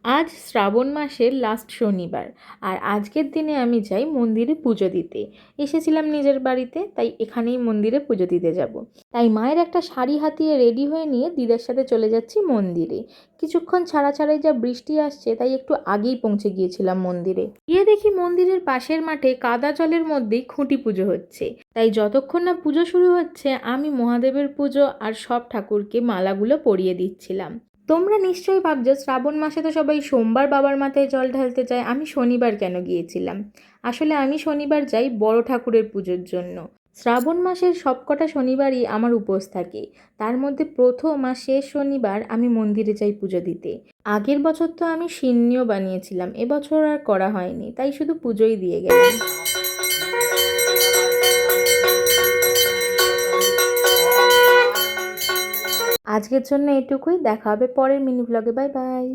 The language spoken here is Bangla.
আজ শ্রাবণ মাসের লাস্ট শনিবার, আর আজকের দিনে আমি যাই মন্দিরে পুজো দিতে। এসেছিলাম নিজের বাড়িতে, তাই এখানেই মন্দিরে পুজো দিতে যাব। তাই মায়ের একটা শাড়ি হাতিয়ে রেডি হয়ে নিয়ে দিদার সাথে চলে যাচ্ছি মন্দিরে। কিছুক্ষণ ছাড়া ছাড়াই যা বৃষ্টি আসছে, তাই একটু আগেই পৌঁছে গিয়েছিলাম মন্দিরে। গিয়ে দেখি মন্দিরের পাশের মাঠে কাদা জলের মধ্যেই খুঁটি পুজো হচ্ছে। তাই যতক্ষণ না পুজো শুরু হচ্ছে, আমি মহাদেবের পুজো আর সব ঠাকুরকে মালাগুলো পরিয়ে দিচ্ছিলাম। তোমরা নিশ্চয়ই ভাবছো শ্রাবণ মাসে তো সবাই সোমবার বাবার মাথায় জল ঢালতে যায়, আমি শনিবার কেন গিয়েছিলাম। আসলে আমি শনিবার যাই বড় ঠাকুরের পুজোর জন্য। শ্রাবণ মাসের সবকটা শনিবারই আমার উপোস থাকে। তার মধ্যে প্রথম আর শেষ শনিবার আমি মন্দিরে যাই পুজো দিতে। আগের বছর তো আমি সিন্নিও বানিয়েছিলাম, এবছর আর করা হয়নি, তাই শুধু পুজোই দিয়ে গেলাম। আজকের জন্য এটুকুই, দেখা হবে পরের মিনি ব্লগে। Bye bye.